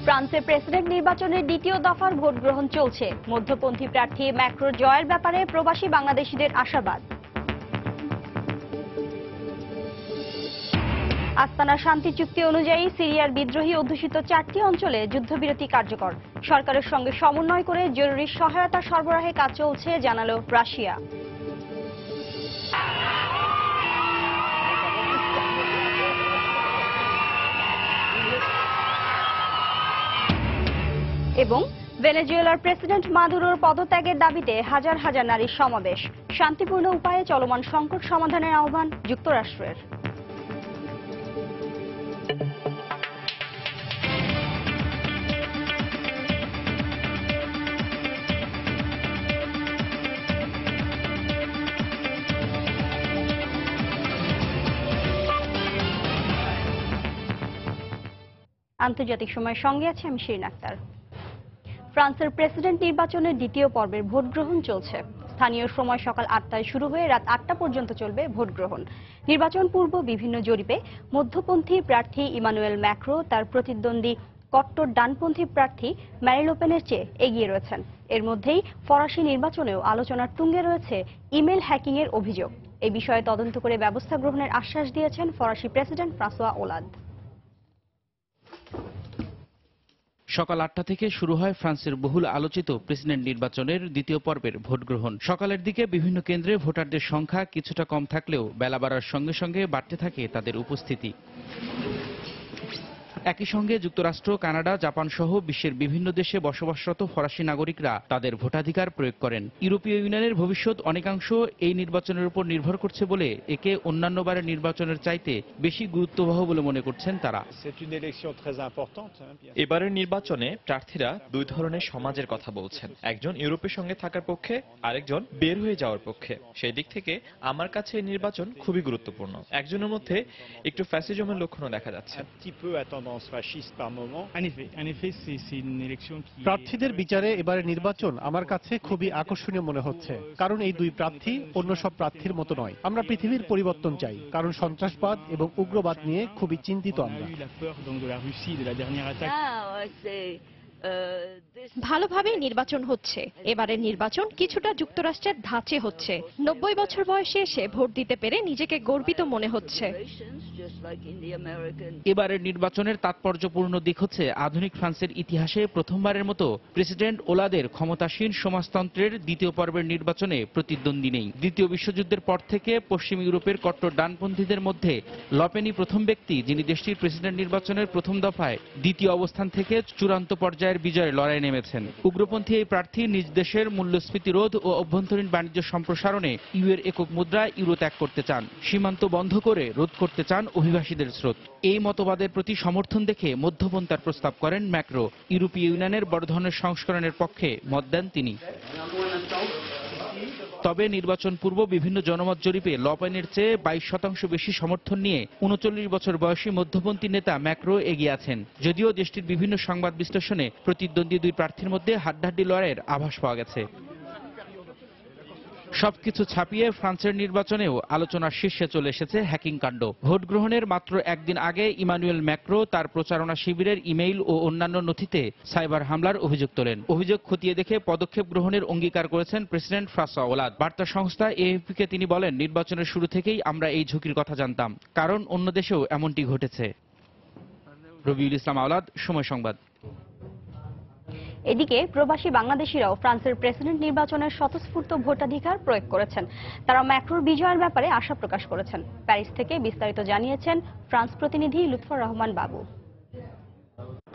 ফ্রান্সে প্রেসিডেন্ট নির্বাচনের দ্বিতীয় দফার ভোট গ্রহণ চলছে। মধ্যপন্থী প্রার্থী ম্যাক্রোর জয়ের ব্যাপারে প্রবাসী বাংলাদেশিদের আশাবাদ। আস্তানা শান্তি চুক্তি অনুযায়ী সিরিয়ার বিদ্রোহী অধ্যুষিত 4টি অঞ্চলে যুদ্ধবিরতি কার্যকর। সরকারের সঙ্গে সমন্বয় করে জরুরি সহায়তা সরবরাহে কাজ চলছে, জানালো রাশিয়া। এবং ভেনেজুয়েলার প্রেসিডেন্ট মাদুরোর পদত্যাগের দাবিতে হাজার হাজার নারীর সমাবেশ। শান্তিপূর্ণ উপায়ে চলমান সংকট সমাধানের আহ্বান যুক্তরাষ্ট্রের। আন্তর্জাতিক সময়ের সঙ্গে আছে আমি শিরিন আক্তার। ফ্রান্সের প্রেসিডেন্ট নির্বাচনের দ্বিতীয় পর্বের ভোট গ্রহণ চলছে। স্থানীয় সময় সকাল 8টায় শুরু হয়ে রাত 8টা পর্যন্ত চলবে ভোট গ্রহণ। নির্বাচন পূর্ব বিভিন্ন জরিপে মধ্যপন্থী প্রার্থী ইমানুয়েল ম্যাক্রো তার প্রতিদ্বন্দ্বী কট্টর ডানপন্থী প্রার্থী ম্যারিন লে পেনের চেয়ে এগিয়ে রয়েছেন। এর মধ্যেই ফরাসি নির্বাচনেও আলোচনার তুঙ্গে রয়েছে ইমেল হ্যাকিং এর অভিযোগ। এই বিষয়ে তদন্ত করে ব্যবস্থা গ্রহণের আশ্বাস দিয়েছেন ফরাসি প্রেসিডেন্ট ফ্রাঁসোয়া ওলাদ। সকাল 8টা থেকে শুরু হয় ফ্রান্সের বহুল আলোচিত প্রেসিডেন্ট নির্বাচনের দ্বিতীয় পর্বের ভোট গ্রহণ। সকালের দিকে বিভিন্ন কেন্দ্রে ভোটারদের সংখ্যা কিছুটা কম থাকলেও বেলা বাড়ার সঙ্গে সঙ্গে বাড়তে থাকে তাদের উপস্থিতি। একই সঙ্গে যুক্তরাষ্ট্র, কানাডা, জাপান সহ বিশ্বের বিভিন্ন দেশে বসবাসরত ফরাসি নাগরিকরা তাদের ভোটাধিকার প্রয়োগ করেন। ইউরোপীয় ইউনিয়নের ভবিষ্যৎ অনেকাংশ এই নির্বাচনের উপর নির্ভর করছে বলে একে অন্যান্যবারের নির্বাচনের চাইতে বেশি গুরুত্ববহ বলে মনে করছেন তারা। এবারের নির্বাচনে প্রার্থীরা দুই ধরনের সমাজের কথা বলছেন, একজন ইউরোপের সঙ্গে থাকার পক্ষে, আরেকজন বের হয়ে যাওয়ার পক্ষে। সেই দিক থেকে আমার কাছে এই নির্বাচন খুবই গুরুত্বপূর্ণ। একজনের মধ্যে একটু ফ্যাসিজমের লক্ষণও দেখা যাচ্ছে। প্রার্থীদের বিচারে এবারের নির্বাচন আমার কাছে খুবই আকর্ষণীয় মনে হচ্ছে, কারণ এই দুই প্রার্থী অন্য সব প্রার্থীর মতো নয়। আমরা পৃথিবীর পরিবর্তন চাই, কারণ সন্ত্রাসবাদ এবং উগ্রবাদ নিয়ে খুবই চিন্তিত আমরা। ভালোভাবে নির্বাচন হচ্ছে। এবারের নির্বাচন কিছুটা যুক্তরাষ্ট্রের ধাঁচে হচ্ছে। 90 বছর বয়সে এসে ভোট দিতে পেরে নিজেকে গর্বিত মনে হচ্ছে। এবারের নির্বাচনের তাৎপর্যপূর্ণ দিক হচ্ছে আধুনিক ফ্রান্সের ইতিহাসে প্রথমবারের মতো প্রেসিডেন্ট ওলাদের ক্ষমতাসীন সমাজতন্ত্রের দ্বিতীয় পর্বের নির্বাচনে প্রতিদ্বন্দ্বী নেই। দ্বিতীয় বিশ্বযুদ্ধের পর থেকে পশ্চিম ইউরোপের কট্টর ডানপন্থীদের মধ্যে লপেনই প্রথম ব্যক্তি যিনি দেশটির প্রেসিডেন্ট নির্বাচনের প্রথম দফায় দ্বিতীয় অবস্থান থেকে চূড়ান্ত পর্যায়ের বিজয়ের লড়াই নেমেছেন। উগ্রপন্থী এই প্রার্থী নিজ দেশের মূল্যস্ফীতি রোধ ও অভ্যন্তরীণ বাণিজ্য সম্প্রসারণে ইউএর একক মুদ্রা ইউরো ত্যাগ করতে চান। সীমান্ত বন্ধ করে রোধ করতে চান অভিবাসীদের স্রোত। এই মতবাদের প্রতি সমর্থন দেখে মধ্যপন্থার প্রস্তাব করেন ম্যাক্রো। ইউরোপীয় ইউনিয়নের বড় ধরনের সংস্করণের পক্ষে মত দেন তিনি। তবে নির্বাচন পূর্ব বিভিন্ন জনমত জরিপে লপেনের চেয়ে 22% বেশি সমর্থন নিয়ে 39 বছর বয়সী মধ্যপন্থী নেতা ম্যাক্রো এগিয়ে আছেন। যদিও দেশটির বিভিন্ন সংবাদ বিশ্লেষণে প্রতিদ্বন্দ্বী দুই প্রার্থীর মধ্যে হাড্ডাহাড্ডি লড়াইয়ের আভাস পাওয়া গেছে। সবকিছু ছাপিয়ে ফ্রান্সের নির্বাচনেও আলোচনার শীর্ষে চলে এসেছে হ্যাকিং কাণ্ড। ভোট গ্রহণের মাত্র একদিন আগে ইমানুয়েল ম্যাক্রো তার প্রচারণা শিবিরের ইমেইল ও অন্যান্য নথিতে সাইবার হামলার অভিযোগ তোলেন। অভিযোগ খতিয়ে দেখে পদক্ষেপ গ্রহণের অঙ্গীকার করেছেন প্রেসিডেন্ট ফ্রাঁসোয়া ওলাদ। বার্তা সংস্থা এএফপিকে তিনি বলেন, নির্বাচনের শুরু থেকেই আমরা এই ঝুঁকির কথা জানতাম, কারণ অন্য দেশেও এমনটি ঘটেছে। রবিউল ইসলাম আওলাদ, সময় সংবাদ। এদিকে প্রবাসী বাংলাদেশিরাও ফ্রান্সের প্রেসিডেন্ট নির্বাচনের স্বতঃস্ফূর্ত ভোটাধিকার প্রয়োগ করেছেন। তারা ম্যাক্রোর বিজয়ের ব্যাপারে আশা প্রকাশ করেছেন। প্যারিস থেকে বিস্তারিত জানিয়েছেন ফ্রান্স প্রতিনিধি লুৎফর রহমান বাবু।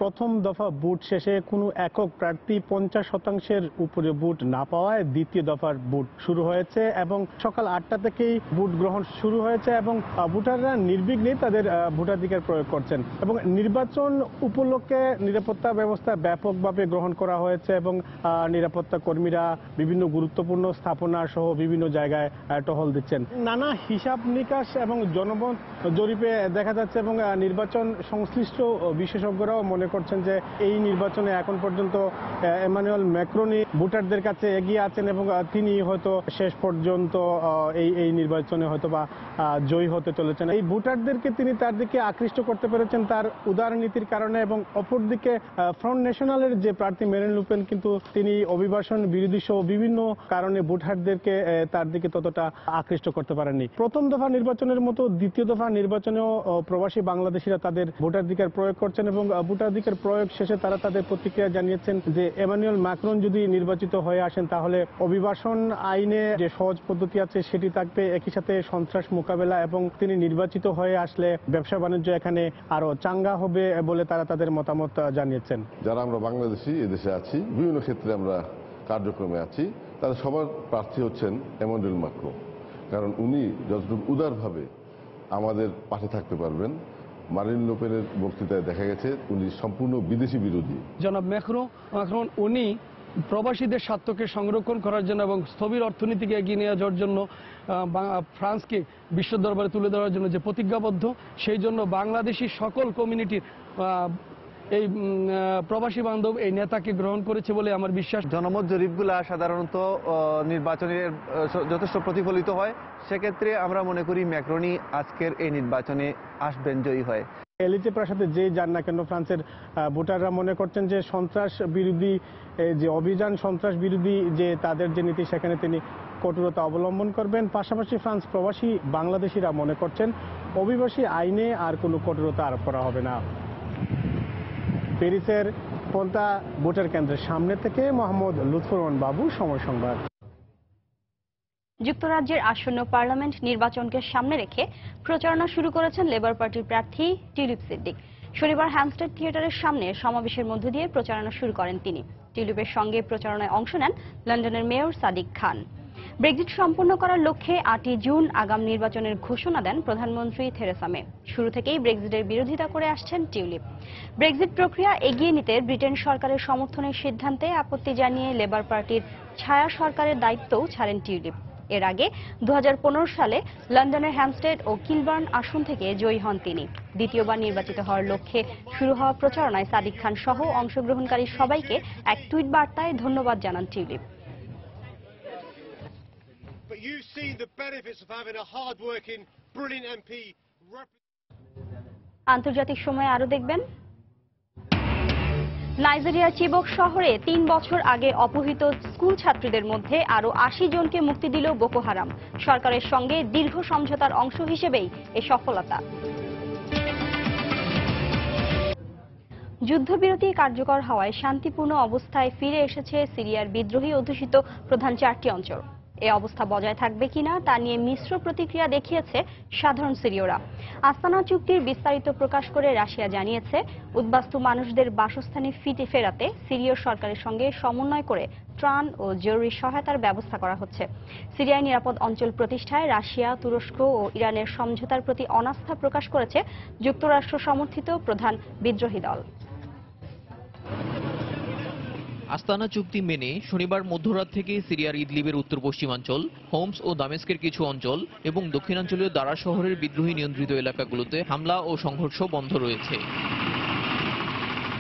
প্রথম দফা ভোট শেষে কোনো একক প্রার্থী 50% উপরে ভোট না পাওয়ায় দ্বিতীয় দফার ভোট শুরু হয়েছে এবং সকাল 8টা থেকেই ভোট গ্রহণ শুরু হয়েছে এবং ভোটাররা নির্বিঘ্নে তাদের ভোটাধিকার প্রয়োগ করছেন এবং নির্বাচন উপলক্ষে নিরাপত্তা ব্যবস্থা ব্যাপকভাবে গ্রহণ করা হয়েছে এবং নিরাপত্তা কর্মীরা বিভিন্ন গুরুত্বপূর্ণ স্থাপনা সহ বিভিন্ন জায়গায় টহল দিচ্ছেন। নানা হিসাব নিকাশ এবং জনমত জরিপে দেখা যাচ্ছে এবং নির্বাচন সংশ্লিষ্ট বিশেষজ্ঞরাও মনে করছেন যে এই নির্বাচনে এখন পর্যন্ত এমানুয়েল ম্যাক্রোনি ভোটারদের কাছে এগিয়ে আছেন এবং তিনি হয়তো শেষ পর্যন্ত এই নির্বাচনে হয়তো বা জয়ী হতে চলেছেন। এই ভোটারদেরকে তিনি তার দিকে আকৃষ্ট করতে পেরেছেন তার উদারনীতির কারণে, এবং অপরদিকে ফ্রন্ট ন্যাশনালের যে প্রার্থী মেরিন লুপেন কিন্তু তিনি অভিবাসন বিরোধী সহ বিভিন্ন কারণে ভোটারদেরকে তার দিকে ততটা আকৃষ্ট করতে পারেননি। প্রথম দফা নির্বাচনের মতো দ্বিতীয় দফা নির্বাচনেও প্রবাসী বাংলাদেশিরা তাদের ভোটাধিকার প্রয়োগ করছেন এবং ভোটাধিকার প্রয়োগ শেষে তারা তাদের প্রতিক্রিয়া জানিয়েছেন যে এমানুয়েল ম্যাক্রন যদি নির্বাচিত হয়ে আসেন তাহলে অভিবাসন আইনে যে সহজ পদ্ধতি আছে সেটি থাকবে, একই সাথে সন্ত্রাস মোকাবেলা, এবং তিনি নির্বাচিত হয়ে আসলে ব্যবসা বাণিজ্য এখানে আরো চাঙ্গা হবে বলে তারা তাদের মতামত জানিয়েছেন। যারা আমরা বাংলাদেশি এদেশে আছি, বিভিন্ন ক্ষেত্রে আমরা কার্যক্রমে আছি, তাদের সবার প্রার্থী হচ্ছেন এমানুয়েল ম্যাক্রন, কারণ উনি যতটুকু উদারভাবে আমাদের পাশে থাকতে পারবেন। মারিন লোপেনের বক্তৃতায় দেখা গেছে উনি সম্পূর্ণ বিদেশি বিরোধী। জনাব ম্যাক্রন উনি প্রবাসীদের স্বার্থকে সংরক্ষণ করার জন্য এবং স্থবির অর্থনীতিকে এগিয়ে নিয়ে যাওয়ার জন্য ফ্রান্সকে বিশ্ব দরবারে তুলে ধরার জন্য যে প্রতিজ্ঞাবদ্ধ, সেই জন্য বাংলাদেশি সকল কমিউনিটির এই প্রবাসী বান্ধব এই নেতাকে গ্রহণ করেছে বলে আমার বিশ্বাস। জনমত জরিপগুলা সাধারণত নির্বাচনের যথেষ্ট প্রতিফলিত হয়, সেক্ষেত্রে আমরা মনে করি ম্যাক্রনি আজকের এই নির্বাচনে আসবেন, জয়ী হয়। এলিজে প্রাসাদে যেই যান না কেন ফ্রান্সের ভোটাররা মনে করছেন যে সন্ত্রাস বিরোধী যে অভিযান, সন্ত্রাস বিরোধী যে তাদের যে নীতি সেখানে তিনি কঠোরতা অবলম্বন করবেন। পাশাপাশি ফ্রান্স প্রবাসী বাংলাদেশিরা মনে করছেন অভিবাসী আইনে আর কোনো কঠোরতা আরোপ করা হবে না। প্যারিসের পন্তা ভোটার কেন্দ্রের সামনে থেকে মোহাম্মদ লুৎফর রহমান বাবু, সময় সংবাদ। যুক্তরাজ্যের আসন্ন পার্লামেন্ট নির্বাচনকে সামনে রেখে প্রচারণা শুরু করেছেন লেবার পার্টির প্রার্থী টিউলিপ সিদ্দিক। শনিবার হ্যামস্টেড থিয়েটারের সামনে সমাবেশের মধ্য দিয়ে প্রচারণা শুরু করেন তিনি। টিউলিপের সঙ্গে প্রচারণায় অংশ নেন লন্ডনের মেয়র সাদিক খান। ব্রেক্সিট সম্পন্ন করার লক্ষ্যে 8 জুন আগাম নির্বাচনের ঘোষণা দেন প্রধানমন্ত্রী থেরেসা মে। শুরু থেকেই ব্রেক্সিটের বিরোধিতা করে আসছেন টিউলিপ। ব্রেক্সিট প্রক্রিয়া এগিয়ে নিতে ব্রিটেন সরকারের সমর্থনের সিদ্ধান্তে আপত্তি জানিয়ে লেবার পার্টির ছায়া সরকারের দায়িত্বও ছাড়েন টিউলিপ। এর আগে 2015 সালে লন্ডনের হ্যামস্টেড ও কিলবার্ন আসন থেকে জয়ী হন তিনি। দ্বিতীয়বার নির্বাচিত হওয়ার লক্ষ্যে শুরু হওয়া প্রচারণায় সাদিক খান সহ অংশগ্রহণকারী সবাইকে এক টুইট বার্তায় ধন্যবাদ জানান টিউলিপ। আন্তর্জাতিক সময় আরো দেখবেন, নাইজেরিয়ার চিবক শহরে 3 বছর আগে অপহৃত স্কুল ছাত্রীদের মধ্যে আরো 80 জনকে মুক্তি দিল বোকো হারাম। সরকারের সঙ্গে দীর্ঘ সমঝোতার অংশ হিসেবেই এই সফলতা। যুদ্ধবিরতি কার্যকর হওয়ায় শান্তিপূর্ণ অবস্থায় ফিরে এসেছে সিরিয়ার বিদ্রোহী অধ্যুষিত প্রধান 4টি অঞ্চল। এই অবস্থা বজায় থাকবে কিনা তা নিয়ে মিশ্র প্রতিক্রিয়া দেখিয়েছে সাধারণ সিরীয়রা। আস্তানা চুক্তির বিস্তারিত প্রকাশ করে রাশিয়া জানিয়েছে উদ্বাস্তু মানুষদের বাসস্থানে ফেরাতে সিরীয় সরকারের সঙ্গে সমন্বয় করে ত্রাণ ও জরুরি সহায়তার ব্যবস্থা করা হচ্ছে। সিরিয়ায় নিরাপদ অঞ্চল প্রতিষ্ঠায় রাশিয়া, তুরস্ক ও ইরানের সমঝোতার প্রতি অনাস্থা প্রকাশ করেছে যুক্তরাষ্ট্র সমর্থিত প্রধান বিদ্রোহী দল। আস্তানা চুক্তি মেনে শনিবার মধ্যরাত থেকে সিরিয়ার ইদলিবের উত্তর পশ্চিমাঞ্চল, হোমস ও দামেস্কের কিছু অঞ্চল এবং দক্ষিণাঞ্চলীয় দারা শহরের বিদ্রোহী নিয়ন্ত্রিত এলাকাগুলোতে হামলা ও সংঘর্ষ বন্ধ রয়েছে।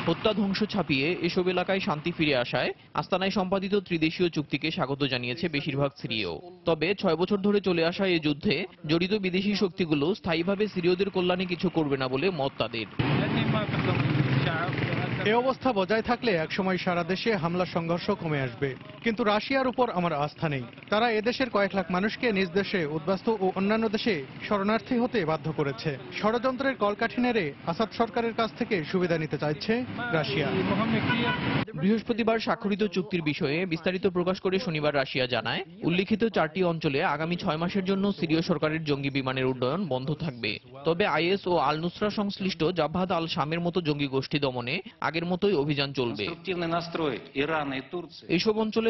হত্যা ধ্বংস ছাপিয়ে এসব এলাকায় শান্তি ফিরে আসায় আস্তানায় সম্পাদিত ত্রিদেশীয় চুক্তিকে স্বাগত জানিয়েছে বেশিরভাগ সিরীয়। তবে 6 বছর ধরে চলে আসা এই যুদ্ধে জড়িত বিদেশি শক্তিগুলো স্থায়ীভাবে সিরীয়দের কল্যাণে কিছু করবে না বলে মত তাদের। এই অবস্থা বজায় থাকলে একসময় সারা দেশে হামলা সংঘর্ষ কমে আসবে, কিন্তু রাশিয়ার উপর আমার আস্থা নেই। তারা এদেশের কয়েক লাখ মানুষকে নিজ দেশে, উদ্বাস্তু ও অন্যান্য দেশে শরণার্থী হতে বাধ্য করেছে। ষড়যন্ত্রের কলকাঠি নেড়ে আসাদ সরকারের কাছ থেকে সুবিধা নিতে চাইছে রাশিয়া। বৃহস্পতিবার স্বাক্ষরিত চুক্তির বিষয়ে বিস্তারিত প্রকাশ করে শনিবার রাশিয়া জানায়, উল্লিখিত 4টি অঞ্চলে আগামী 6 মাসের জন্য সিরীয় সরকারের জঙ্গি বিমানের উড্ডয়ন বন্ধ থাকবে। তবে আইএস ও আল নুসরা সংশ্লিষ্ট জাবহাত আল শামের মতো জঙ্গি গোষ্ঠী দমনে আগের মতোই অভিযান চলবে। এসব অঞ্চলে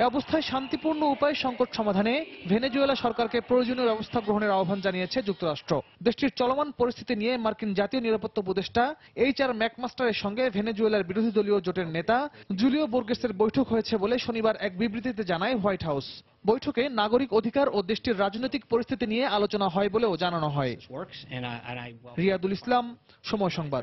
এ অবস্থায় শান্তিপূর্ণ উপায়ে সংকট সমাধানে ভেনেজুয়েলা সরকারকে প্রয়োজনীয় ব্যবস্থা গ্রহণের আহ্বান জানিয়েছে যুক্তরাষ্ট্র। দেশটির চলমান পরিস্থিতি নিয়ে মার্কিন জাতীয় নিরাপত্তা উপদেষ্টা HR ম্যাকমাস্টারের সঙ্গে ভেনেজুয়েলার বিরোধী দলীয় জোটের নেতা জুলিও বোর্গেসের বৈঠক হয়েছে বলে শনিবার এক বিবৃতিতে জানায় হোয়াইট হাউস। বৈঠকে নাগরিক অধিকার ও দেশটির রাজনৈতিক পরিস্থিতি নিয়ে আলোচনা হয় বলেও জানানো হয়। রিয়াদুল ইসলাম, সময় সংবাদ।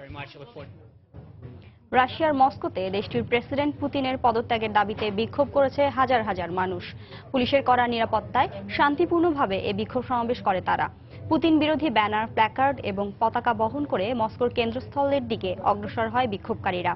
রাশিয়ার মস্কোতে দেশটির প্রেসিডেন্ট পুতিনের পদত্যাগের দাবিতে বিক্ষোভ করেছে হাজার হাজার মানুষ। পুলিশের কড়া নিরাপত্তায় শান্তিপূর্ণভাবে এ বিক্ষোভ সমাবেশ করে তারা। পুতিন বিরোধী ব্যানার, প্ল্যাকার্ড এবং পতাকা বহন করে মস্কোর কেন্দ্রস্থলের দিকে অগ্রসর হয় বিক্ষোভকারীরা।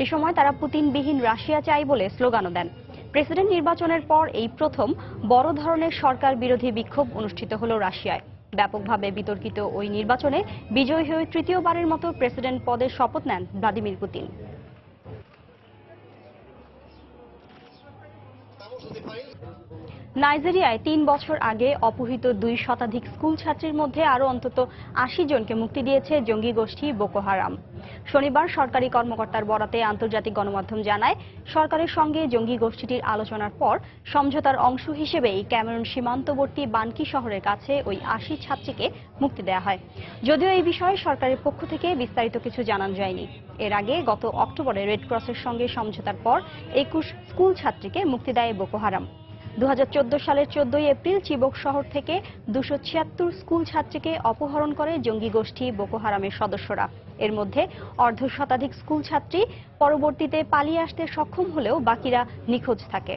এ সময় তারা পুতিনবিহীন রাশিয়া চাই বলে স্লোগানও দেন। প্রেসিডেন্ট নির্বাচনের পর এই প্রথম বড় ধরনের সরকার বিরোধী বিক্ষোভ অনুষ্ঠিত হলো রাশিয়ায়। ব্যাপকভাবে বিতর্কিত ওই নির্বাচনে বিজয়ী হয়ে তৃতীয়বারের মতো প্রেসিডেন্ট পদের শপথ নেন ভ্লাদিমির পুতিন। নাইজেরিয়ায় ৩ বছর আগে অপহৃত ২ শতাধিক স্কুল ছাত্রীর মধ্যে আরও অন্তত ৮০ জনকে মুক্তি দিয়েছে জঙ্গি গোষ্ঠী বোকো হারাম। শনিবার সরকারি কর্মকর্তার বরাতে আন্তর্জাতিক গণমাধ্যম জানায়, সরকারের সঙ্গে জঙ্গি গোষ্ঠীটির আলোচনার পর সমঝোতার অংশ হিসেবেই ক্যামেরুন সীমান্তবর্তী বানকি শহরের কাছে ওই ৮০ ছাত্রীকে মুক্তি দেওয়া হয়। যদিও এই বিষয়ে সরকারের পক্ষ থেকে বিস্তারিত কিছু জানানো যায়নি। এর আগে গত অক্টোবরে রেড ক্রসের সঙ্গে সমঝোতার পর ২১ স্কুল ছাত্রীকে মুক্তি দেয় বোকো হারাম। ২০১৪ সালের ১৪ এপ্রিল চিবক শহর থেকে ২৭৬ স্কুল ছাত্রীকে অপহরণ করে জঙ্গি গোষ্ঠী বোকো হারামের সদস্যরা। এর মধ্যে অর্ধ শতাধিক স্কুল ছাত্রী পরবর্তীতে পালিয়ে আসতে সক্ষম হলেও বাকিরা নিখোঁজ থাকে।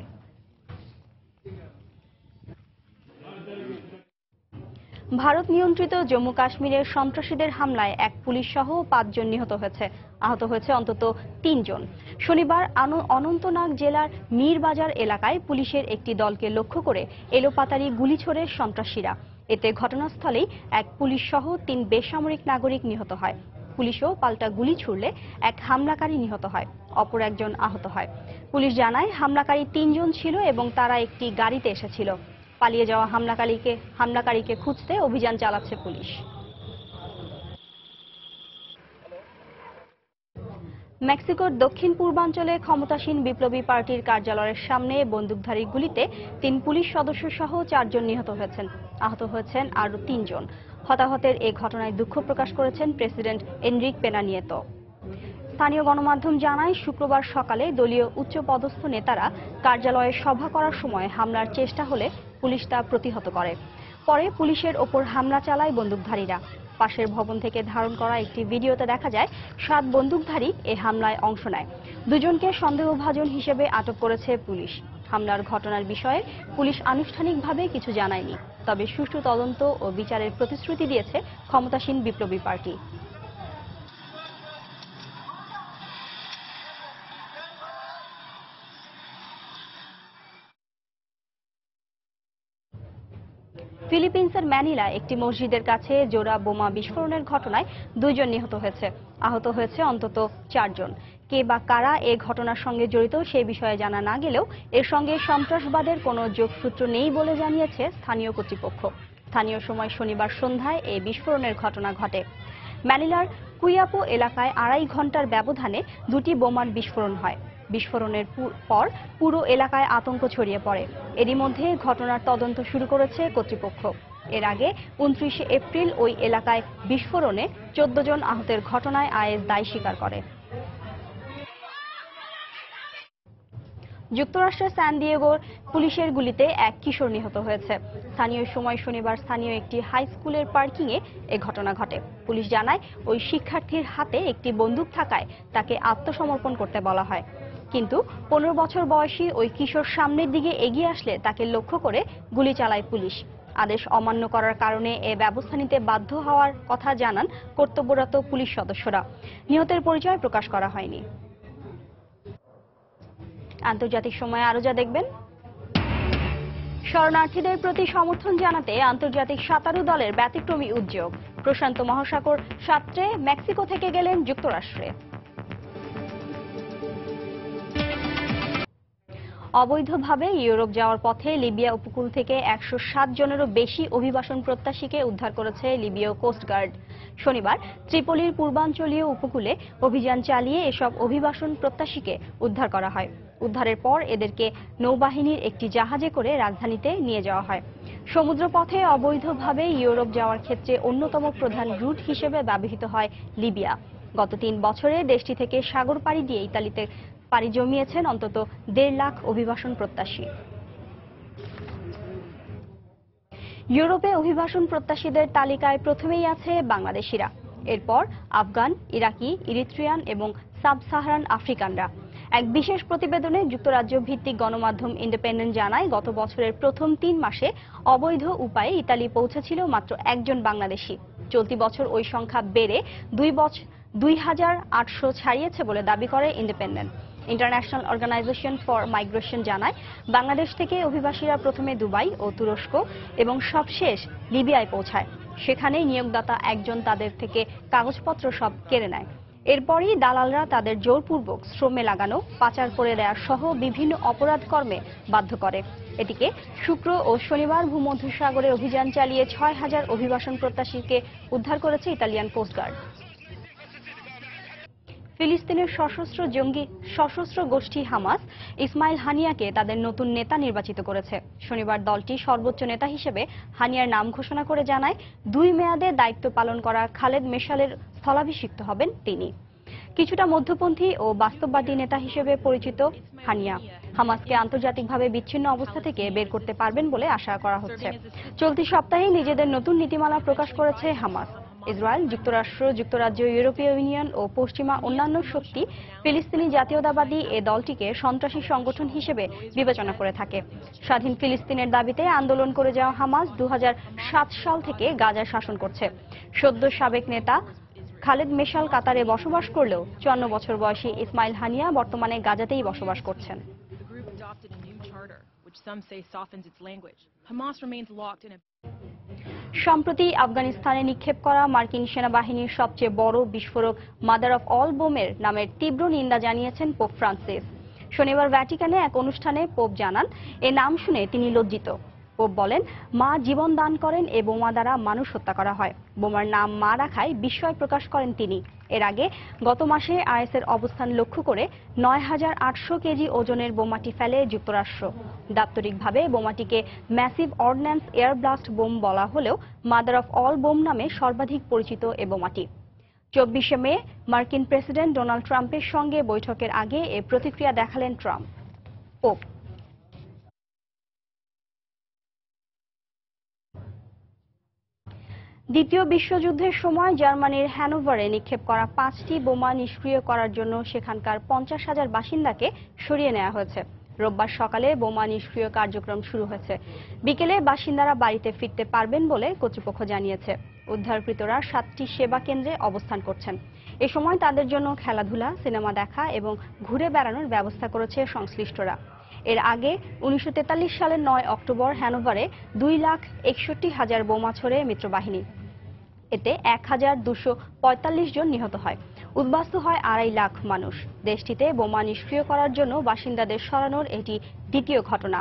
ভারত নিয়ন্ত্রিত জম্মু কাশ্মীরের সন্ত্রাসীদের হামলায় এক পুলিশ সহ ৫ জন নিহত হয়েছে। আহত হয়েছে অন্তত ৩ জন। শনিবার অনন্তনাগ জেলার মীরবাজার এলাকায় পুলিশের একটি দলকে লক্ষ্য করে এলোপাতাড়ি গুলি ছোড়ে সন্ত্রাসীরা। এতে ঘটনাস্থলেই এক পুলিশ সহ ৩ বেসামরিক নাগরিক নিহত হয়। পুলিশও পাল্টা গুলি ছুড়লে এক হামলাকারী নিহত হয়, অপর একজন আহত হয়। পুলিশ জানায়, হামলাকারী ৩ জন ছিল এবং তারা একটি গাড়িতে এসেছিল। পালিয়ে যাওয়া হামলাকারীকে খুঁজতে অভিযান চালাচ্ছে পুলিশ। মেক্সিকোর দক্ষিণ পূর্বাঞ্চলে ক্ষমতাসীন বিপ্লবী পার্টির কার্যালয়ের সামনে বন্দুকধারী গুলিতে ৩ পুলিশ সদস্য সহ ৪ জন নিহত হয়েছেন। আহত হয়েছেন আরও ৩ জন। হতাহতের এ ঘটনায় দুঃখ প্রকাশ করেছেন প্রেসিডেন্ট এনরিক পেনা নিয়েতো। স্থানীয় গণমাধ্যম জানায়, শুক্রবার সকালে দলীয় উচ্চপদস্থ নেতারা কার্যালয়ে সভা করার সময় হামলার চেষ্টা হলে পুলিশ তা প্রতিহত করে। পরে পুলিশের ওপর হামলা চালায় বন্দুকধারীরা। পাশের ভবন থেকে ধারণ করা একটি ভিডিওতে দেখা যায় ৭ বন্দুকধারী এ হামলায় অংশ নেয়। ২ জনকে সন্দেহভাজন হিসেবে আটক করেছে পুলিশ। হামলার ঘটনার বিষয়ে পুলিশ আনুষ্ঠানিকভাবে কিছু জানায়নি, তবে সুষ্ঠু তদন্ত ও বিচারের প্রতিশ্রুতি দিয়েছে ক্ষমতাসীন বিপ্লবী পার্টি। ফিলিপিন্সের ম্যানিলা একটি মসজিদের কাছে জোড়া বোমা বিস্ফোরণের ঘটনায় ২ জন নিহত হয়েছে। আহত হয়েছে অন্তত ৪ জন। কে বা কারা এ ঘটনার সঙ্গে জড়িত সে বিষয়ে জানা না গেলেও এর সঙ্গে সন্ত্রাসবাদের কোনো যোগসূত্র নেই বলে জানিয়েছে স্থানীয় কর্তৃপক্ষ। স্থানীয় সময় শনিবার সন্ধ্যায় এই বিস্ফোরণের ঘটনা ঘটে। ম্যানিলার কুইয়াপো এলাকায় ২.৫ ঘন্টার ব্যবধানে ২টি বোমার বিস্ফোরণ হয়। বিস্ফোরণের পর পুরো এলাকায় আতঙ্ক ছড়িয়ে পড়ে। এরই মধ্যে ঘটনার তদন্ত শুরু করেছে কর্তৃপক্ষ। এর আগে ২৯ এপ্রিল ওই এলাকায় বিস্ফোরণে ১৪ জন আহতের ঘটনায় আইএস দায় স্বীকার করে। যুক্তরাষ্ট্রের স্যান দিয়েগোর পুলিশের গুলিতে এক কিশোর নিহত হয়েছে। স্থানীয় সময় শনিবার স্থানীয় একটি হাই স্কুলের পার্কিংয়ে এ ঘটনা ঘটে। পুলিশ জানায়, ওই শিক্ষার্থীর হাতে একটি বন্দুক থাকায় তাকে আত্মসমর্পণ করতে বলা হয়। কিন্তু ১৫ বছর বয়সী ওই কিশোর সামনের দিকে এগিয়ে আসলে তাকে লক্ষ্য করে গুলি চালায় পুলিশ। আদেশ অমান্য করার কারণে এ ব্যবস্থা নিতে বাধ্য হওয়ার কথা জানান কর্তব্যরত পুলিশ সদস্যরা। নিহতের পরিচয় প্রকাশ করা হয়নি। আন্তর্জাতিক সময়ে আরো যা দেখবেন, শরণার্থীদের প্রতি সমর্থন জানাতে আন্তর্জাতিক সাঁতারু দলের ব্যতিক্রমী উদ্যোগ। প্রশান্ত মহাসাগর সাঁতরে মেক্সিকো থেকে গেলেন যুক্তরাষ্ট্রে। অবৈধভাবে ইউরোপ যাওয়ার পথে লিবিয়া উপকূল থেকে ১৬০ জনেরও বেশি অভিবাসন প্রত্যাশীকে উদ্ধার করেছে লিবীয় কোস্টগার্ড। শনিবার ত্রিপোলির পূর্বাঞ্চলীয় উপকূলে অভিযান চালিয়ে এসব অভিবাসন প্রত্যাশীকে উদ্ধার করা হয়। উদ্ধারের পর এদেরকে নৌবাহিনীর একটি জাহাজে করে রাজধানীতে নিয়ে যাওয়া হয়। সমুদ্রপথে অবৈধভাবে ইউরোপ যাওয়ার ক্ষেত্রে অন্যতম প্রধান রুট হিসেবে ব্যবহৃত হয় লিবিয়া। গত 3 বছরে দেশটি থেকে সাগর পাড়ি দিয়ে ইতালিতে পাড়ি জমিয়েছেন অন্তত 1.5 লাখ অভিবাসন প্রত্যাশী। ইউরোপে অভিবাসন প্রত্যাশীদের তালিকায় প্রথমেই আছে বাংলাদেশিরা, এরপর আফগান, ইরাকি, ইরিত্রিয়ান এবং সাব সাহারান আফ্রিকানরা। এক বিশেষ প্রতিবেদনে যুক্তরাজ্য ভিত্তিক গণমাধ্যম ইন্ডিপেন্ডেন্ট জানায়, গত বছরের প্রথম 3 মাসে অবৈধ উপায়ে ইতালি পৌঁছেছিল মাত্র 1 জন বাংলাদেশি। চলতি বছর ওই সংখ্যা বেড়ে 2,800 ছাড়িয়েছে বলে দাবি করে independent. International organization for migration জানায়, বাংলাদেশ থেকে অভিবাসীরা প্রথমে দুবাই ও তুরস্ক এবং সবশেষ লিবিয়ায় পৌঁছায়। সেখানেই নিয়োগদাতা একজন তাদের থেকে কাগজপত্র সব কেড়ে নেয়। এরপরই দালালরা তাদের জোরপূর্বক শ্রমে লাগানো, পাচার করে দেওয়া সহ বিভিন্ন অপরাধ কর্মে বাধ্য করে। এদিকে শুক্র ও শনিবার ভূমধ্যসাগরে অভিযান চালিয়ে 6,000 অভিবাসন প্রত্যাশীকে উদ্ধার করেছে ইতালিয়ান কোস্টগার্ড। ফিলিস্তিনের সশস্ত্র গোষ্ঠী হামাস ইসমাইল হানিয়াকে তাদের নতুন নেতা নির্বাচিত করেছে। শনিবার দলটি সর্বোচ্চ নেতা হিসেবে হানিয়ার নাম ঘোষণা করে জানায়, 2 মেয়াদে দায়িত্ব পালন করা খালেদ মেশালের স্থলাভিষিক্ত হবেন তিনি। কিছুটা মধ্যপন্থী ও বাস্তববাদী নেতা হিসেবে পরিচিত হানিয়া হামাসকে আন্তর্জাতিকভাবে বিচ্ছিন্ন অবস্থা থেকে বের করতে পারবেন বলে আশা করা হচ্ছে। চলতি সপ্তাহে নিজেদের নতুন নীতিমালা প্রকাশ করেছে হামাস। ইসরায়েল, যুক্তরাষ্ট্র, যুক্তরাজ্য, ইউরোপীয় ইউনিয়ন ও পশ্চিমা অন্যান্য শক্তি ফিলিস্তিনি জাতীয়তাবাদী এ দলটিকে সন্ত্রাসী সংগঠন হিসেবে বিবেচনা করে থাকে। স্বাধীন ফিলিস্তিনের দাবিতে আন্দোলন করে যাওয়া হামাস 2007 সাল থেকে গাজায় শাসন করছে। সদ্য সাবেক নেতা খালেদ মেশাল কাতারে বসবাস করলেও 54 বছর বয়সী ইসমাইল হানিয়া বর্তমানে গাজাতেই বসবাস করছেন। সম্প্রতি আফগানিস্তানে নিক্ষেপ করা মার্কিন সেনাবাহিনীর সবচেয়ে বড় বিস্ফোরক মাদার অফ অল বোমের নামের তীব্র নিন্দা জানিয়েছেন পোপ ফ্রান্সিস। শনিবার ভ্যাটিকানে এক অনুষ্ঠানে পোপ জানান, এ নাম শুনে তিনি লজ্জিত। পোপ বলেন, মা জীবন দান করেন এ বোমা দ্বারা মানুষ হত্যা করা হয়। বোমার নাম মা রাখায় বিস্ময় প্রকাশ করেন তিনি। এর আগে গত মাসে আইএসের অবস্থান লক্ষ্য করে 9,800 কেজি ওজনের বোমাটি ফেলে যুক্তরাষ্ট্র। দাপ্তরিকভাবে বোমাটিকে massive ordnance air blast bomb বলা হলেও মাদার অফ অল বোম নামে সর্বাধিক পরিচিত এ বোমাটি। 24শে মে মার্কিন প্রেসিডেন্ট ডোনাল্ড ট্রাম্পের সঙ্গে বৈঠকের আগে এ প্রতিক্রিয়া দেখালেন পোপ। দ্বিতীয় বিশ্বযুদ্ধের সময় জার্মানির হ্যানোভারে নিক্ষেপ করা 5টি বোমা নিষ্ক্রিয় করার জন্য সেখানকার 50,000 বাসিন্দাকে সরিয়ে নেওয়া হয়েছে। রোববার সকালে বোমা নিষ্ক্রিয় কার্যক্রম শুরু হয়েছে। বিকেলে বাসিন্দারা বাড়িতে ফিরতে পারবেন বলে কর্তৃপক্ষ জানিয়েছে। উদ্ধারকৃতরা 7টি সেবা কেন্দ্রে অবস্থান করছেন। এ সময় তাদের জন্য খেলাধুলা, সিনেমা দেখা এবং ঘুরে বেড়ানোর ব্যবস্থা করেছে সংশ্লিষ্টরা। এর আগে 1943 সালের 9 অক্টোবর হ্যানোভারে 2,61,000 বোমা ছোড়ে মিত্রবাহিনী। এতে 1,245 জন নিহত হয়। উদ্বাস্ত হয় 2.5 লাখ মানুষ। দেশটিতে বোমা নিষ্ক্রিয় করার জন্য বাসিন্দাদের সরানোর এটি দ্বিতীয় ঘটনা।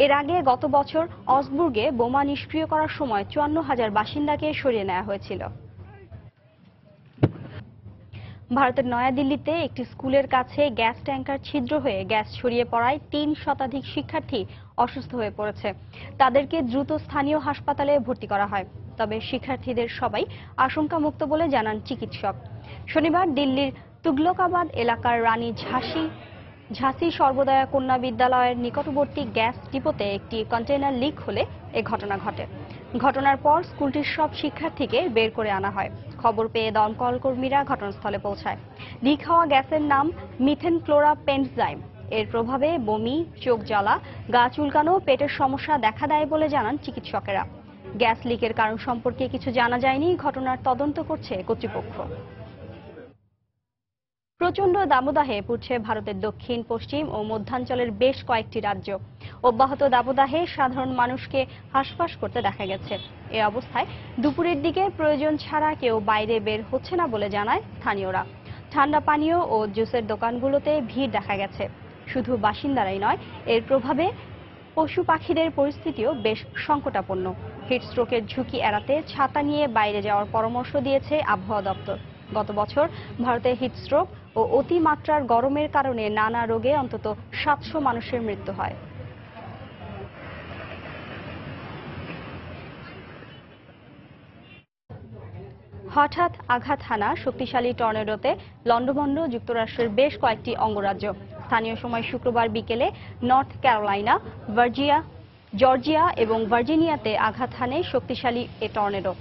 এর আগে গত বছর অসবুর্গে বোমা নিষ্ক্রিয় করার সময় 54,000 বাসিন্দাকে সরিয়ে নেওয়া হয়েছিল। ভারতের নয়াদিল্লিতে একটি স্কুলের কাছে গ্যাস ট্যাঙ্কার ছিদ্র হয়ে গ্যাস ছড়িয়ে পড়ায় 3 শতাধিক শিক্ষার্থী অসুস্থ হয়ে পড়েছে। তাদেরকে দ্রুত স্থানীয় হাসপাতালে ভর্তি করা হয়। তবে শিক্ষার্থীদের সবাই আশঙ্কামুক্ত বলে জানান চিকিৎসক। শনিবার দিল্লির তুগলকাবাদ এলাকার রানী ঝাঁসি সর্বদয়া কন্যা বিদ্যালয়ের নিকটবর্তী গ্যাস ডিপোতে একটি কন্টেইনার লিক হলে এ ঘটনা ঘটে। ঘটনার পর স্কুলটির সব শিক্ষার্থীকে বের করে আনা হয়। খবর পেয়ে দমকল কর্মীরা ঘটনাস্থলে পৌঁছায়। লিক হওয়া গ্যাসের নাম মিথেন ক্লোরাপেন্টজাইম। এর প্রভাবে বমি, চোখ জ্বালা, গা চুলকানো, পেটের সমস্যা দেখা দেয় বলে জানান চিকিৎসকেরা। গ্যাস লিকের কারণ সম্পর্কে কিছু জানা যায়নি। ঘটনার তদন্ত করছে কর্তৃপক্ষ। প্রচণ্ড দাবদাহে পুড়ছে ভারতের দক্ষিণ, পশ্চিম ও মধ্যাঞ্চলের বেশ কয়েকটি রাজ্য। অব্যাহত দাবদাহে সাধারণ মানুষকে হাঁসফাঁস করতে দেখা গেছে। এ অবস্থায় দুপুরের দিকে প্রয়োজন ছাড়া কেউ বাইরে বের হচ্ছে না বলে জানায় স্থানীয়রা। ঠান্ডা পানীয় ও জুসের দোকানগুলোতে ভিড় দেখা গেছে। শুধু বাসিন্দারাই নয়, এর প্রভাবে পশু পাখিদের পরিস্থিতিও বেশ সংকটাপন্ন। হিটস্ট্রোকের ঝুঁকি এড়াতে ছাতা নিয়ে বাইরে যাওয়ার পরামর্শ দিয়েছে আবহাওয়া দপ্তর। গত বছর ভারতে হিটস্ট্রোক ও অতিমাত্রার গরমের কারণে নানা রোগে অন্তত 700 মানুষের মৃত্যু হয়। হঠাৎ আঘাত হানা শক্তিশালী টর্নেডোতে লন্ডভন্ড যুক্তরাষ্ট্রের বেশ কয়েকটি অঙ্গরাজ্য। স্থানীয় সময় শুক্রবার বিকেলে নর্থ ক্যারোলাইনা, জর্জিয়া এবং ভার্জিনিয়াতে আঘাত হানে শক্তিশালী এ টর্নেডো।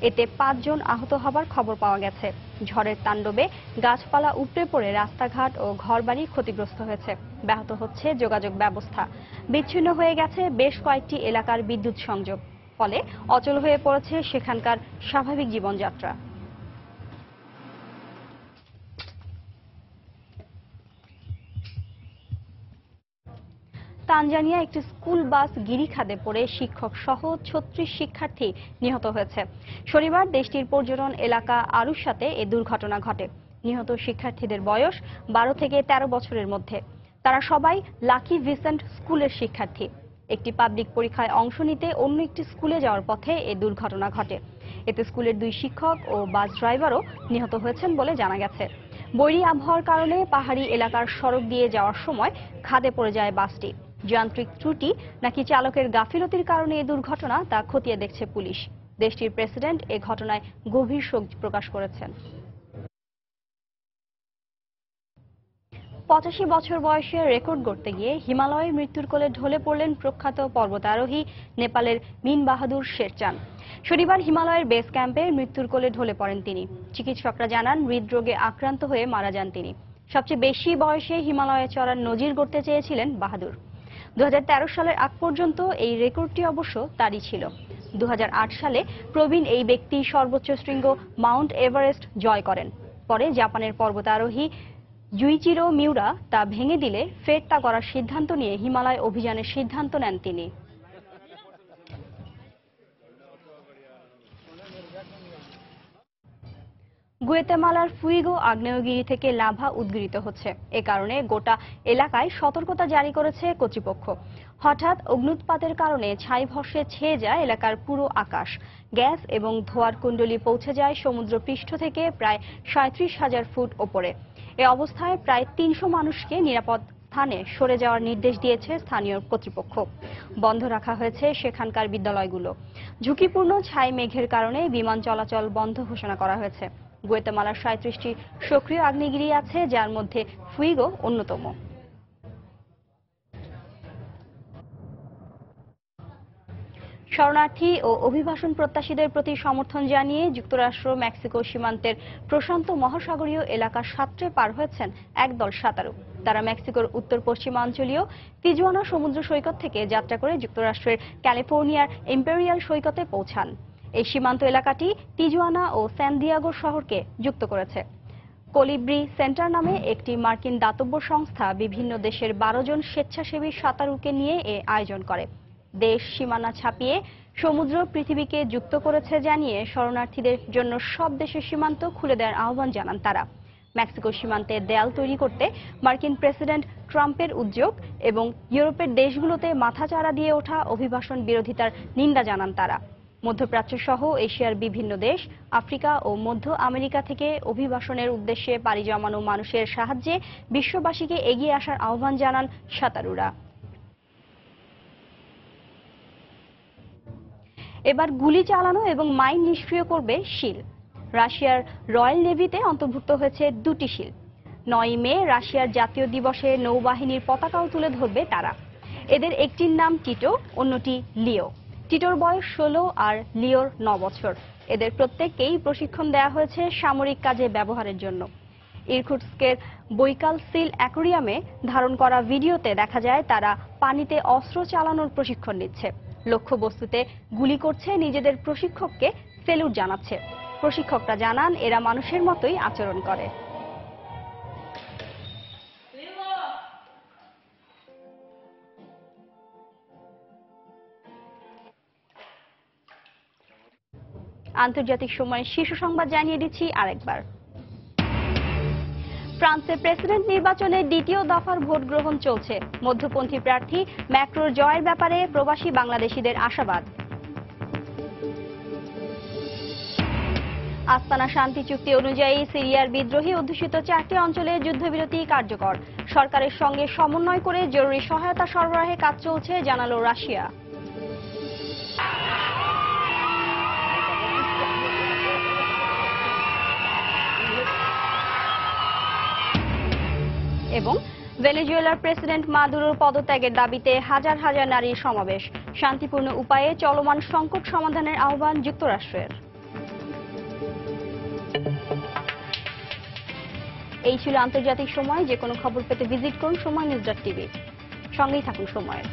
এতে 5 জন আহত হবার খবর পাওয়া গেছে। ঝড়ের তাণ্ডবে গাছপালা উপড়ে পড়ে রাস্তাঘাট ও ঘরবাড়ি ক্ষতিগ্রস্ত হয়েছে। ব্যাহত হচ্ছে যোগাযোগ ব্যবস্থা। বিচ্ছিন্ন হয়ে গেছে বেশ কয়েকটি এলাকার বিদ্যুৎ সংযোগ। ফলে অচল হয়ে পড়েছে সেখানকার স্বাভাবিক জীবনযাত্রা। তানজানিয়া একটি স্কুল বাস গিরিখাদে পড়ে শিক্ষক সহ 36 শিক্ষার্থী নিহত হয়েছে। শনিবার দেশটির পর্যটন এলাকা আরুসাতে এ দুর্ঘটনা ঘটে। নিহত শিক্ষার্থীদের বয়স 12 থেকে 13 বছরের মধ্যে। তারা সবাই লাকি ভিসেন্ট স্কুলের শিক্ষার্থী। একটি পাবলিক পরীক্ষায় অংশ নিতে অন্য একটি স্কুলে যাওয়ার পথে এ দুর্ঘটনা ঘটে। এতে স্কুলের 2 শিক্ষক ও বাস ড্রাইভারও নিহত হয়েছেন বলে জানা গেছে। বৈরী আবহাওয়ার কারণে পাহাড়ি এলাকার সড়ক দিয়ে যাওয়ার সময় খাদে পড়ে যায় বাসটি। যান্ত্রিক ত্রুটি নাকি চালকের গাফিলতির কারণে এই দুর্ঘটনা তা খতিয়ে দেখছে পুলিশ। দেশটির প্রেসিডেন্ট এ ঘটনায় গভীর শোক প্রকাশ করেছেন। 85 বছর বয়সে রেকর্ড গড়তে গিয়ে হিমালয়ের মৃত্যুর কোলে ঢলে পড়লেন প্রখ্যাত পর্বতারোহী নেপালের মিন বাহাদুর শেরচান। শনিবার হিমালয়ের বেস ক্যাম্পে মৃত্যুর কোলে ঢলে পড়েন তিনি। চিকিৎসকরা জানান হৃদরোগে আক্রান্ত হয়ে মারা যান তিনি। সবচেয়ে বেশি বয়সে হিমালয়ে চড়ার নজির গড়তে চেয়েছিলেন বাহাদুর। 2013 সালের আগ পর্যন্ত এই রেকর্ডটি অবশ্য তারই ছিল। 2008 সালে প্রবীণ এই ব্যক্তি সর্বোচ্চ শৃঙ্গ মাউন্ট এভারেস্ট জয় করেন। পরে জাপানের পর্বতারোহী জুইচিরো মিউরা তা ভেঙে দিলে ফের তা করার সিদ্ধান্ত নিয়ে হিমালয় অভিযানের সিদ্ধান্ত নেন তিনি। গুয়েতেমালার ফুইগো আগ্নেয়গিরি থেকে লাভা উদ্গীরিত হচ্ছে। এ কারণে গোটা এলাকায় সতর্কতা জারি করেছে কর্তৃপক্ষ। হঠাৎ অগ্ন্যুৎপাতের কারণে ছাই ভস্মে ছেয়ে যায় এলাকার পুরো আকাশ। গ্যাস এবং ধোঁয়ার কুণ্ডলী পৌঁছে যায় সমুদ্র পৃষ্ঠ থেকে প্রায় 37,000 ফুট ওপরে। এ অবস্থায় প্রায় 300 মানুষকে নিরাপদ স্থানে সরে যাওয়ার নির্দেশ দিয়েছে স্থানীয় কর্তৃপক্ষ। বন্ধ রাখা হয়েছে সেখানকার বিদ্যালয়গুলো। ঝুঁকিপূর্ণ ছাই মেঘের কারণে বিমান চলাচল বন্ধ ঘোষণা করা হয়েছে। গুয়েতেমালার 37টি সক্রিয় আগ্নেয়গিরি আছে, যার মধ্যে ফুইগো অন্যতম। শরণার্থী ও অভিবাসন প্রত্যাশীদের প্রতি সমর্থন জানিয়ে যুক্তরাষ্ট্র মেক্সিকো সীমান্তের প্রশান্ত মহাসাগরীয় এলাকা সাঁতরে পার হয়েছেন একদল সাঁতারু। তারা মেক্সিকোর উত্তর পশ্চিমাঞ্চলীয় তিজুয়ানা সমুদ্র সৈকত থেকে যাত্রা করে যুক্তরাষ্ট্রের ক্যালিফোর্নিয়ার ইম্পেরিয়াল সৈকতে পৌঁছান। এই সীমান্ত এলাকাটি তিজুয়ানা ও স্যান দিয়েগো শহরকে যুক্ত করেছে। কলিব্রি সেন্টার নামে একটি মার্কিন দাতব্য সংস্থা বিভিন্ন দেশের 12 জন স্বেচ্ছাসেবী সাঁতারুকে নিয়ে এ আয়োজন করে। দেশ সীমানা ছাপিয়ে সমুদ্র পৃথিবীকে যুক্ত করেছে জানিয়ে শরণার্থীদের জন্য সব দেশের সীমান্ত খুলে দেওয়ার আহ্বান জানান তারা। মেক্সিকো সীমান্তে দেয়াল তৈরি করতে মার্কিন প্রেসিডেন্ট ট্রাম্পের উদ্যোগ এবং ইউরোপের দেশগুলোতে মাথাচাড়া দিয়ে ওঠা অভিবাসন বিরোধিতার নিন্দা জানান তারা। মধ্যপ্রাচ্য সহ এশিয়ার বিভিন্ন দেশ, আফ্রিকা ও মধ্য আমেরিকা থেকে অভিবাসনের উদ্দেশ্যে পাড়ি জমানো মানুষের সাহায্যে বিশ্ববাসীকে এগিয়ে আসার আহ্বান জানান সাঁতারুরা। এবার গুলি চালানো এবং মাইন নিষ্ক্রিয় করবে শিল। রাশিয়ার রয়্যাল নেভিতে অন্তর্ভুক্ত হয়েছে 2টি শিল। 9 মে রাশিয়ার জাতীয় দিবসে নৌবাহিনীর পতাকাও তুলে ধরবে তারা। এদের একটির নাম টিটো, অন্যটি লিও। টিটোর বয়স 16 আর লিওর 9 বছর। এদের প্রত্যেককেই প্রশিক্ষণ দেওয়া হয়েছে সামরিক কাজে ব্যবহারের জন্য। ইরকুটস্কের বৈকাল সিল অ্যাকোয়ারিয়ামে ধারণ করা ভিডিওতে দেখা যায় তারা পানিতে অস্ত্র চালানোর প্রশিক্ষণ নিচ্ছে। লক্ষ্যবস্তুতে গুলি করছে, নিজেদের প্রশিক্ষককে সেলুট জানাচ্ছে। প্রশিক্ষকরা জানান এরা মানুষের মতোই আচরণ করে। আন্তর্জাতিক সময়ের শীর্ষ সংবাদ জানিয়ে দিচ্ছি আরেকবার। ফ্রান্সের প্রেসিডেন্ট নির্বাচনে দ্বিতীয় দফার ভোট গ্রহণ চলছে। মধ্যপন্থী প্রার্থী ম্যাক্রোর জয়ের ব্যাপারে প্রবাসী বাংলাদেশিদের আশাবাদ। আস্তানা শান্তি চুক্তি অনুযায়ী সিরিয়ার বিদ্রোহী অধ্যুষিত 4টি অঞ্চলে যুদ্ধবিরতি কার্যকর। সরকারের সঙ্গে সমন্বয় করে জরুরি সহায়তা সরবরাহে কাজ চলছে, জানালো রাশিয়া। এবং ভেনেজুয়েলার প্রেসিডেন্ট মাদুরোর পদত্যাগের দাবিতে হাজার হাজার নারীর সমাবেশ। শান্তিপূর্ণ উপায়ে চলমান সংকট সমাধানের আহ্বান যুক্তরাষ্ট্রের। এই ছিল আন্তর্জাতিক সময়। যে কোনো খবর পেতে ভিজিট করুন সময় নিউজ.টিভি। সঙ্গেই থাকুন সময়ের।